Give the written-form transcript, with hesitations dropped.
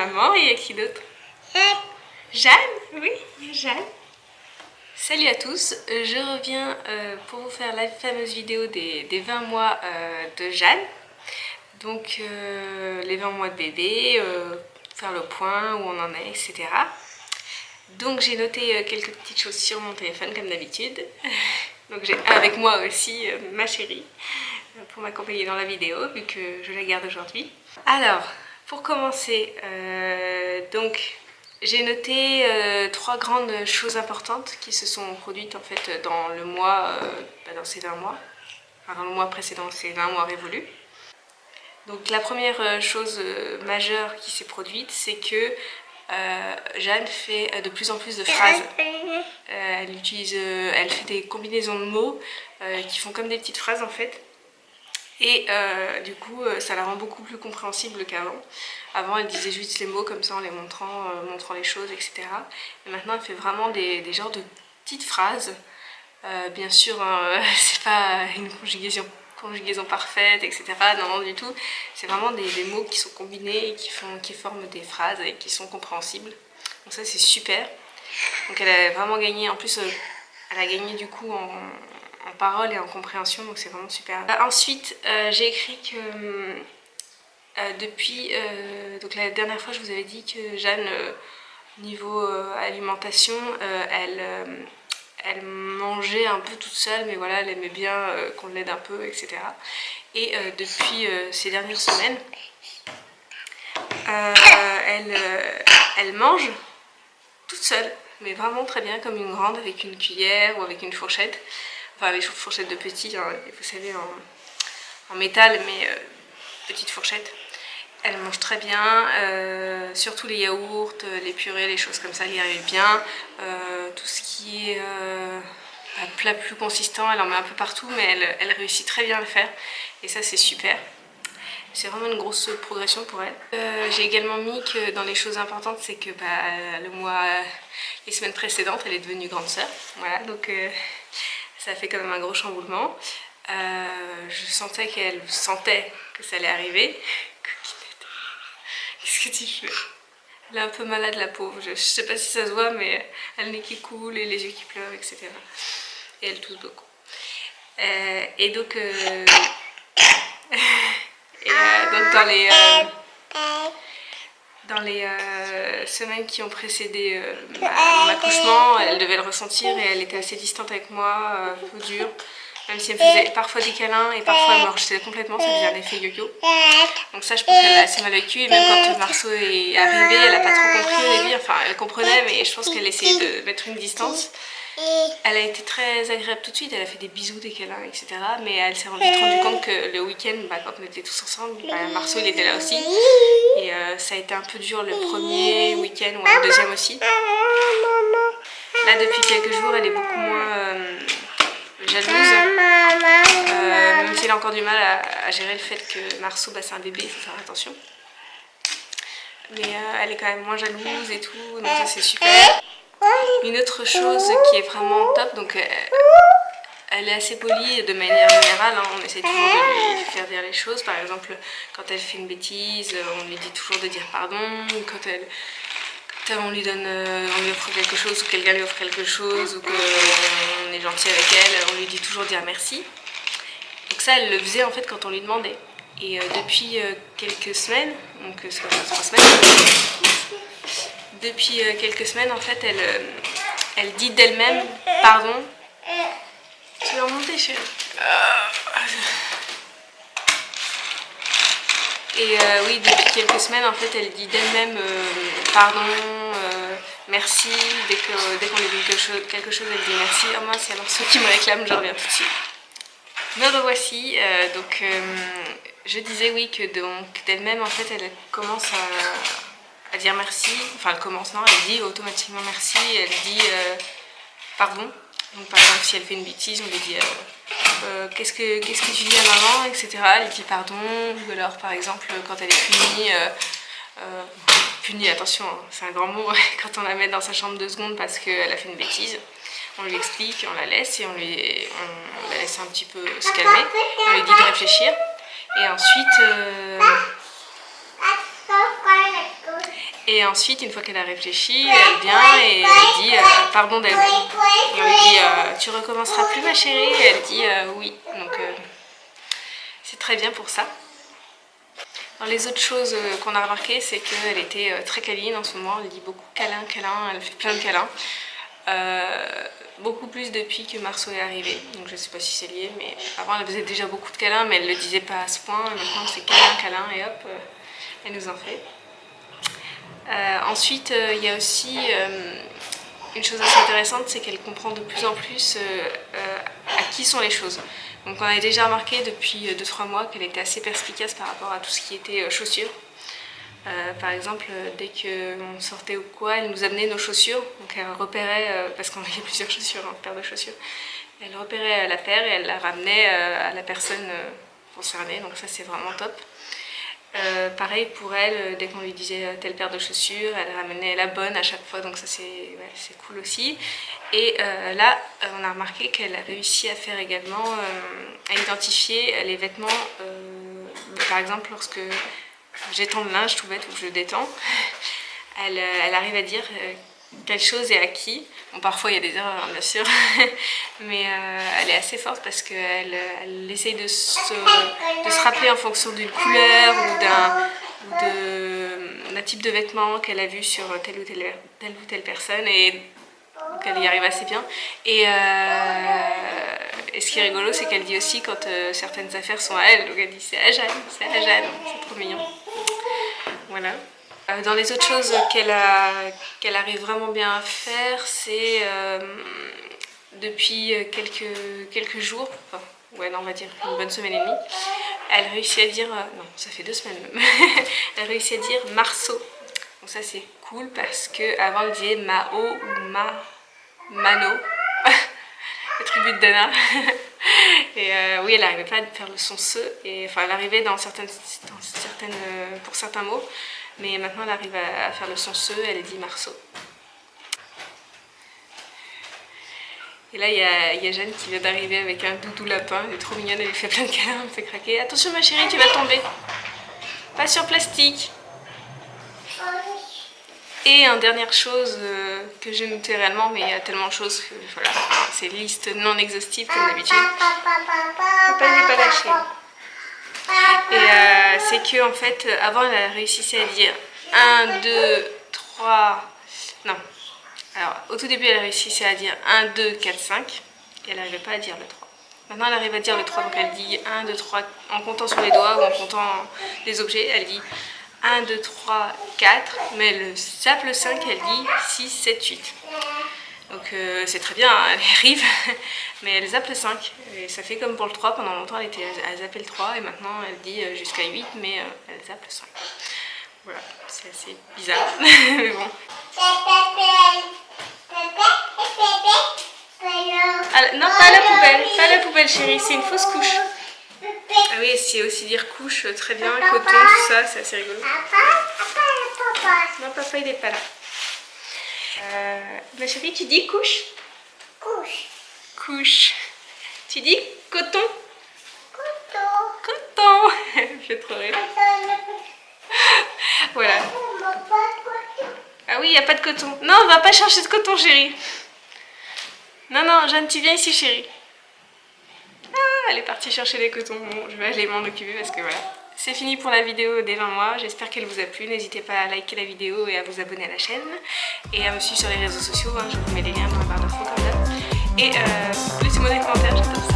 maman et il y a qui d'autre? Jeanne, oui, Jeanne. Salut à tous, je reviens pour vous faire la fameuse vidéo des 20 mois de Jeanne. Donc les 20 mois de bébé, faire le point, où on en est, etc. Donc j'ai noté quelques petites choses sur mon téléphone comme d'habitude. Donc j'ai avec moi aussi ma chérie pour m'accompagner dans la vidéo vu que je la garde aujourd'hui. Alors pour commencer, donc j'ai noté 3 grandes choses importantes qui se sont produites en fait dans le mois, dans ces 20 mois, enfin dans le mois précédent, ces 20 mois révolus. Donc la première chose majeure qui s'est produite, c'est que Jeanne fait de plus en plus de phrases. Elle fait des combinaisons de mots qui font comme des petites phrases en fait. Et du coup, ça la rend beaucoup plus compréhensible qu'avant. Avant, elle disait juste les mots comme ça en les montrant les choses, etc. Et maintenant, elle fait vraiment des genres de petites phrases. Bien sûr, hein, c'est pas une conjugaison parfaite, etc. Non, non, du tout. C'est vraiment des mots qui sont combinés et qui forment des phrases et qui sont compréhensibles. Donc ça, c'est super. Donc elle a vraiment gagné, en plus, elle a gagné du coup en parole et en compréhension, donc c'est vraiment super. Ensuite, j'ai écrit que depuis, donc la dernière fois je vous avais dit que Jeanne, niveau alimentation, elle mangeait un peu toute seule, mais voilà, elle aimait bien qu'on l'aide un peu, etc. Et depuis ces dernières semaines, elle mange toute seule, mais vraiment très bien, comme une grande, avec une cuillère ou avec une fourchette. Enfin, les fourchettes de petits, hein, vous savez, en métal, mais petite fourchette. Elle mange très bien, surtout les yaourts, les purées, les choses comme ça, elle y arrive bien. Tout ce qui est plat plus consistant, elle en met un peu partout, mais elle réussit très bien à le faire. Et ça, c'est super. C'est vraiment une grosse progression pour elle. J'ai également mis que dans les choses importantes, c'est que les semaines précédentes, elle est devenue grande sœur. Voilà, donc ça a fait quand même un gros chamboulement. Je sentais que ça allait arriver. Qu'est-ce que tu fais? Elle est un peu malade, la pauvre. Je sais pas si ça se voit, mais elle a le nez qui coule et les yeux qui pleurent, etc. Et elle tousse beaucoup. Et donc, donc dans les semaines qui ont précédé mon accouchement, elle devait le ressentir et elle était assez distante avec moi, un peu dure. Même si elle me faisait parfois des câlins et parfois elle me rejetait complètement, ça faisait un effet yo-yo. Donc ça, je pense qu'elle l'a assez mal vécu. Et même quand Marceau est arrivé, elle n'a pas trop compris au début. Enfin, elle comprenait, mais je pense qu'elle essayait de mettre une distance. Elle a été très agréable tout de suite, elle a fait des bisous, des câlins, etc. Mais elle s'est vite rendue compte que le week-end, quand on était tous ensemble, Marceau il était là aussi. Et ça a été un peu dur le premier week-end ou le deuxième aussi. Là, depuis quelques jours, elle est beaucoup moins jalouse. Même si elle a encore du mal à gérer le fait que Marceau, c'est un bébé, il faut faire attention. Mais elle est quand même moins jalouse et tout, donc ça c'est super. Une autre chose qui est vraiment top, donc elle est assez polie de manière générale, hein, on essaie toujours de lui faire dire les choses. Par exemple, quand elle fait une bêtise, on lui dit toujours de dire pardon. Quand on lui offre quelque chose, ou quelqu'un lui offre quelque chose, ou qu'on est gentil avec elle, on lui dit toujours de dire merci. Donc ça, elle le faisait en fait quand on lui demandait. Et depuis quelques semaines, donc c'est 3 semaines, depuis quelques semaines en fait, elle dit d'elle-même pardon. Tu vas remonter, chérie. Et oui, depuis quelques semaines en fait, elle dit d'elle-même pardon, merci. Dès qu'on lui dit quelque chose, elle dit merci. Oh mince, il y a Marceau qui me réclame, je reviens tout de suite. Me revoici, donc je disais oui que d'elle-même en fait elle commence à dire merci, enfin elle commence, non, elle dit automatiquement merci, elle dit pardon. Donc par exemple si elle fait une bêtise, on lui dit qu'est-ce que tu dis à maman, etc. Elle dit pardon, ou alors par exemple quand elle est punie, attention, hein, c'est un grand mot, quand on la met dans sa chambre 2 secondes parce qu'elle a fait une bêtise. On lui explique, on la laisse et on la laisse un petit peu se calmer. On lui dit de réfléchir. Et ensuite, Et ensuite, une fois qu'elle a réfléchi, elle vient et elle dit pardon d'elle-même. Et on lui dit tu recommenceras plus ma chérie? Et elle dit oui. Donc c'est très bien pour ça. Dans les autres choses qu'on a remarqué, c'est qu'elle était très câline en ce moment. Elle dit beaucoup câlin, câlin, elle fait plein de câlins. Beaucoup plus depuis que Marceau est arrivé. Donc je sais pas si c'est lié, mais avant elle faisait déjà beaucoup de câlins, mais elle le disait pas à ce point. Et maintenant c'est câlin, câlin, et hop, elle nous en fait. Ensuite, il y a aussi une chose assez intéressante, c'est qu'elle comprend de plus en plus à qui sont les choses. Donc on avait déjà remarqué depuis 2-3 mois qu'elle était assez perspicace par rapport à tout ce qui était chaussures. Par exemple, dès qu'on sortait ou quoi, elle nous amenait nos chaussures. Donc elle repérait, parce qu'on avait plusieurs chaussures, une paire de chaussures, elle repérait la paire et elle la ramenait à la personne concernée. Donc ça c'est vraiment top. Pareil pour elle, dès qu'on lui disait telle paire de chaussures, elle ramenait la bonne à chaque fois, donc ça c'est cool aussi. Et là, on a remarqué qu'elle a réussi à faire également, à identifier les vêtements, par exemple lorsque j'étends le linge tout bête ou que je le détends, elle arrive à dire quelle chose est à qui. Bon, parfois il y a des erreurs bien sûr, mais elle est assez forte parce qu'elle essaye de se rappeler en fonction d'une couleur ou d'un type de vêtement qu'elle a vu sur telle ou telle personne, et donc elle y arrive assez bien. Et ce qui est rigolo, c'est qu'elle dit aussi quand certaines affaires sont à elle, donc elle dit c'est à Jeanne, c'est trop mignon. Voilà. Dans les autres choses qu'elle arrive vraiment bien à faire, c'est depuis quelques jours, enfin, ouais, non, on va dire une bonne semaine et demie, elle réussit à dire, non, ça fait 2 semaines même, elle réussit à dire Marceau. Donc ça c'est cool parce qu'avant elle disait Mao ou Mano, le tribut de Dana. Et oui, elle n'arrivait pas à faire le son se, et enfin elle arrivait pour certains mots, mais maintenant elle arrive à faire le son se, elle dit Marceau. Et là il y a Jeanne qui vient d'arriver avec un doudou lapin, elle est trop mignonne, elle lui fait plein de câlins, elle me fait craquer. Attention ma chérie, tu vas tomber, pas sur plastique. Et une dernière chose que j'ai notée réellement, mais il y a tellement de choses que voilà, c'est une liste non exhaustive comme d'habitude. Papa n'est pas lâché. Et c'est que en fait, avant elle réussissait à dire 1, 2, 3. Non. Alors au tout début elle réussissait à dire 1, 2, 4, 5. Et elle n'arrivait pas à dire le 3. Maintenant elle arrive à dire le 3, donc elle dit 1, 2, 3 en comptant sur les doigts ou en comptant les objets. Elle dit 1, 2, 3, 4, mais elle zappe le 5, elle dit 6, 7, 8. Donc c'est très bien, hein, elle arrive, mais elle zappe le 5. Et ça fait comme pour le 3, pendant longtemps elle était à zapper le 3, et maintenant elle dit jusqu'à 8, mais elle zappe le 5. Voilà, c'est assez bizarre, mais bon. Ah, non, pas la poubelle chérie, c'est une fausse couche. Ah oui, c'est aussi dire couche, très bien, coton, tout ça, c'est assez rigolo. Non, papa il est pas là. Ma chérie, tu dis couche? Couche. Tu dis coton? Coton. Je vais trop rire. Voilà. Ah oui, il n'y a pas de coton. Non, on va pas chercher de coton chérie. Non, Jeanne, tu viens ici chérie. Ah, elle est partie chercher les cotons. Bon, je vais aller m'en occuper parce que voilà. C'est fini pour la vidéo des 20 mois. J'espère qu'elle vous a plu. N'hésitez pas à liker la vidéo et à vous abonner à la chaîne. Et à me suivre sur les réseaux sociaux. Hein. Je vous mets les liens dans la barre d'infos comme d'hab. Et laissez-moi des commentaires, j'adore ça.